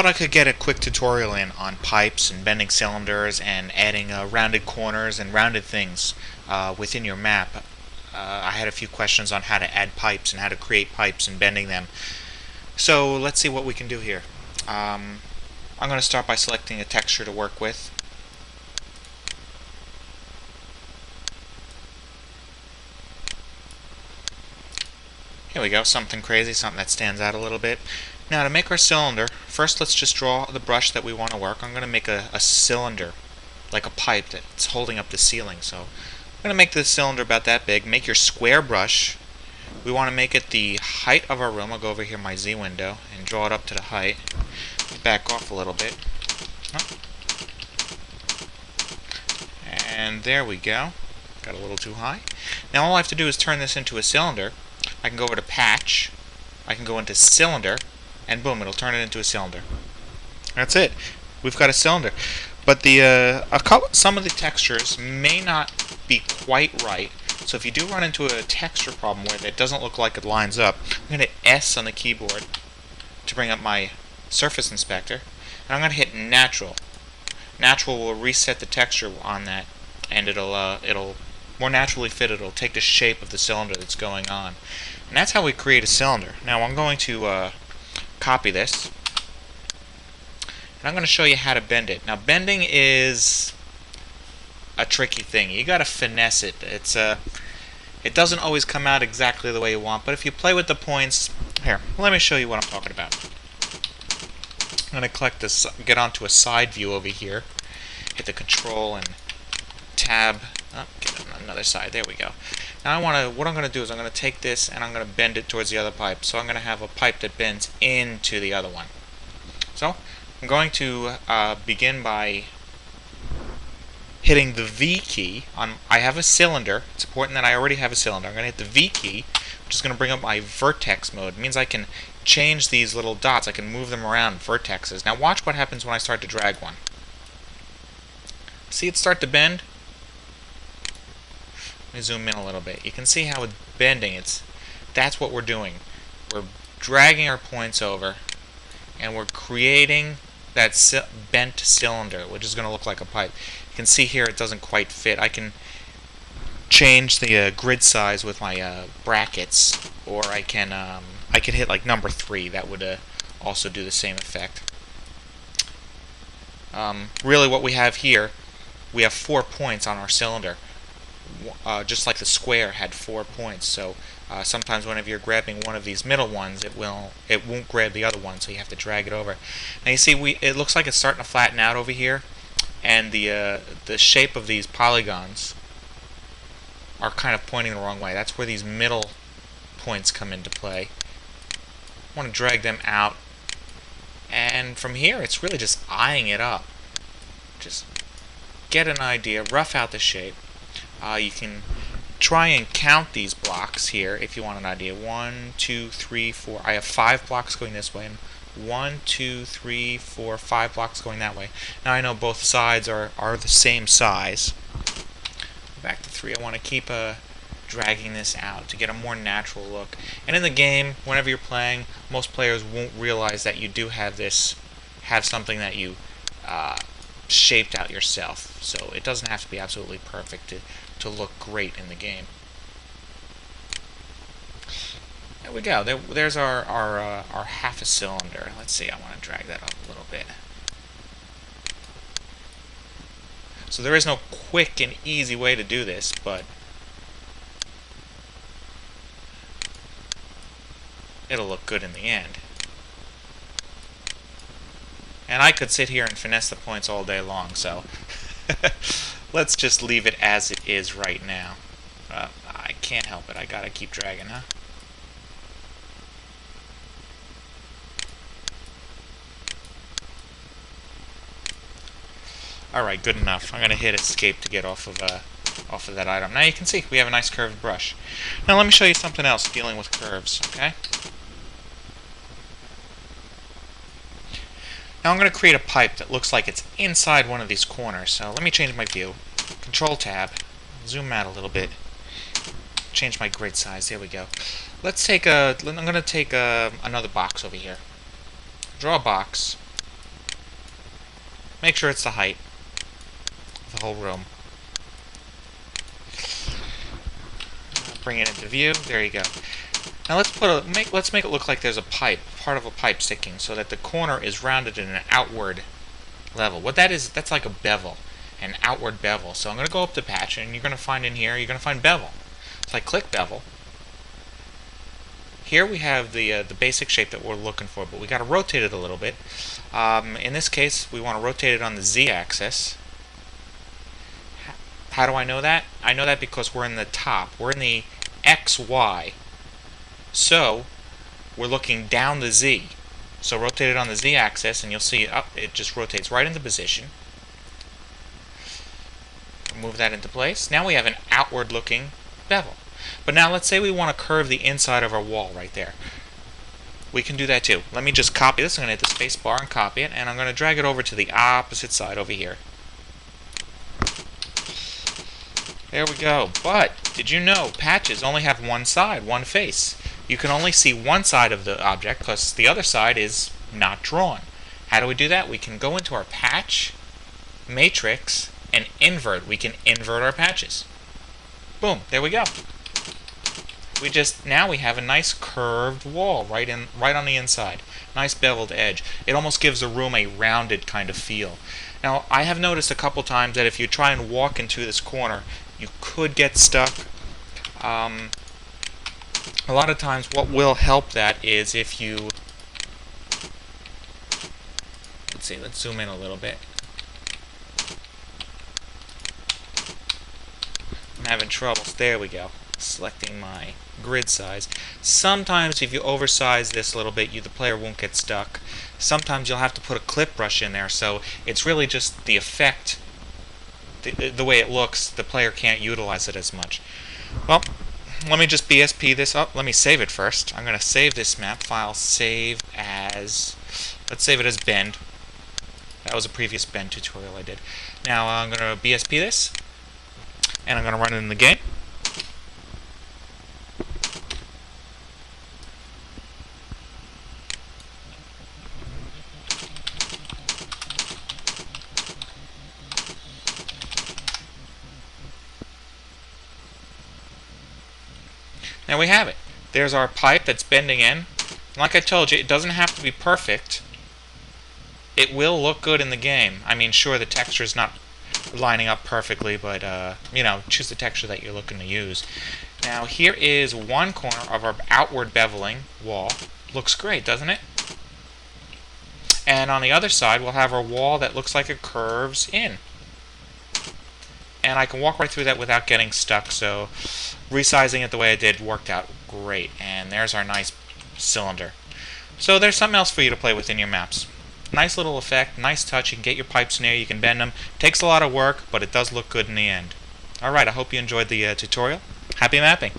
Thought I could get a quick tutorial in on pipes and bending cylinders and adding rounded corners and rounded things within your map. I had a few questions on how to add pipes and how to create pipes and bending them. So let's see what we can do here. I'm going to start by selecting a texture to work with. Here we go, something crazy, something that stands out a little bit. Now to make our cylinder, first let's just draw the brush that we want to work. I'm going to make a cylinder, like a pipe that's holding up the ceiling. So I'm going to make the cylinder about that big. Make your square brush. We want to make it the height of our room. I'll go over here my Z window and draw it up to the height. Back off a little bit. And there we go. Got a little too high. Now all I have to do is turn this into a cylinder. I can go over to patch, I can go into cylinder, and boom, it'll turn it into a cylinder. That's it. We've got a cylinder. But some of the textures may not be quite right. So if you do run into a texture problem where it doesn't look like it lines up, I'm going to hit S on the keyboard to bring up my surface inspector, and I'm going to hit natural. Natural will reset the texture on that, and it'll more naturally fit. It'll take the shape of the cylinder that's going on. And that's how we create a cylinder. Now I'm going to copy this, and I'm going to show you how to bend it. Now bending is a tricky thing. You got to finesse it. It doesn't always come out exactly the way you want, but if you play with the points, here, let me show you what I'm talking about. I'm going to get onto a side view over here, hit the Control and Tab. Get on another side. There we go. Now what I'm going to do is I'm going to take this and I'm going to bend it towards the other pipe. So I'm going to have a pipe that bends into the other one. So I'm going to begin by hitting the V key. I have a cylinder. It's important that I already have a cylinder. I'm going to hit the V key, which is going to bring up my vertex mode. It means I can change these little dots. I can move them around, vertexes. Now watch what happens when I start to drag one. See it start to bend? Let me zoom in a little bit. You can see how it's bending. That's what we're doing. We're dragging our points over, and we're creating that bent cylinder, which is going to look like a pipe. You can see here it doesn't quite fit. I can change the grid size with my brackets, or I can hit like number 3. That would also do the same effect. Really, what we have here, we have 4 points on our cylinder. Just like the square had 4 points, so sometimes whenever you're grabbing one of these middle ones, it won't grab the other one, so you have to drag it over. Now you see, it looks like it's starting to flatten out over here, and the shape of these polygons are kind of pointing the wrong way. That's where these middle points come into play. I want to drag them out, and from here it's really just eyeing it up. Just get an idea, rough out the shape. You can try and count these blocks here if you want an idea. 1, 2, 3, 4. I have 5 blocks going this way, and 1, 2, 3, 4, 5 blocks going that way. Now I know both sides are the same size. Back to 3. I want to keep dragging this out to get a more natural look. And in the game, whenever you're playing, most players won't realize that you do have something that you shaped out yourself. So it doesn't have to be absolutely perfect to look great in the game. There we go. There's our half a cylinder. Let's see. I want to drag that up a little bit. So there is no quick and easy way to do this, but it'll look good in the end. And I could sit here and finesse the points all day long, so let's just leave it as it is right now. I can't help it. I gotta keep dragging, huh? Alright, good enough. I'm gonna hit escape to get off of that item. Now you can see we have a nice curved brush. Now let me show you something else dealing with curves, okay? Now I'm going to create a pipe that looks like it's inside one of these corners. So let me change my view. Control Tab. Zoom out a little bit. Change my grid size. There we go. I'm going to take another box over here. Draw a box. Make sure it's the height of the whole room. Bring it into view. There you go. Now let's make it look like there's a pipe, part of a pipe sticking, so that the corner is rounded in an outward level. What that is, that's like a bevel, an outward bevel. So I'm going to go up to patch, and you're going to find in here, you're going to find bevel. So I click bevel. Here we have the basic shape that we're looking for, but we got to rotate it a little bit. In this case, we want to rotate it on the z-axis. How do I know that? I know that because we're in the top. We're in the XY. So we're looking down the Z. So rotate it on the Z-axis, and you'll see it just rotates right into position. Move that into place. Now we have an outward-looking bevel. But now let's say we want to curve the inside of our wall right there. We can do that too. Let me just copy this. I'm going to hit the space bar and copy it, and I'm going to drag it over to the opposite side over here. There we go. But did you know patches only have one side, one face? You can only see one side of the object because the other side is not drawn. How do we do that? We can go into our patch matrix and invert. We can invert our patches. Boom, there we go. Now we have a nice curved wall right on the inside. Nice beveled edge. It almost gives the room a rounded kind of feel. Now, I have noticed a couple times that if you try and walk into this corner, you could get stuck. A lot of times what will help that is if you, let's zoom in a little bit. I'm having troubles. There we go. Selecting my grid size. Sometimes if you oversize this a little bit, the player won't get stuck. Sometimes you'll have to put a clip brush in there, so it's really just the effect, the way it looks. The player can't utilize it as much. Well, let me just BSP this up. Let me save it first. I'm going to save this map file. Save as, let's save it as bend. That was a previous bend tutorial I did. Now I'm going to BSP this, and I'm going to run it in the game. Now we have it. There's our pipe that's bending in. Like I told you, it doesn't have to be perfect. It will look good in the game. I mean, sure, the texture is not lining up perfectly, but, you know, choose the texture that you're looking to use. Now, here is one corner of our outward beveling wall. Looks great, doesn't it? And on the other side, we'll have our wall that looks like it curves in. And I can walk right through that without getting stuck, so resizing it the way I did worked out great. And there's our nice cylinder. So there's something else for you to play with in your maps. Nice little effect, nice touch. You can get your pipes in there, you can bend them. Takes a lot of work, but it does look good in the end. Alright, I hope you enjoyed the tutorial. Happy mapping!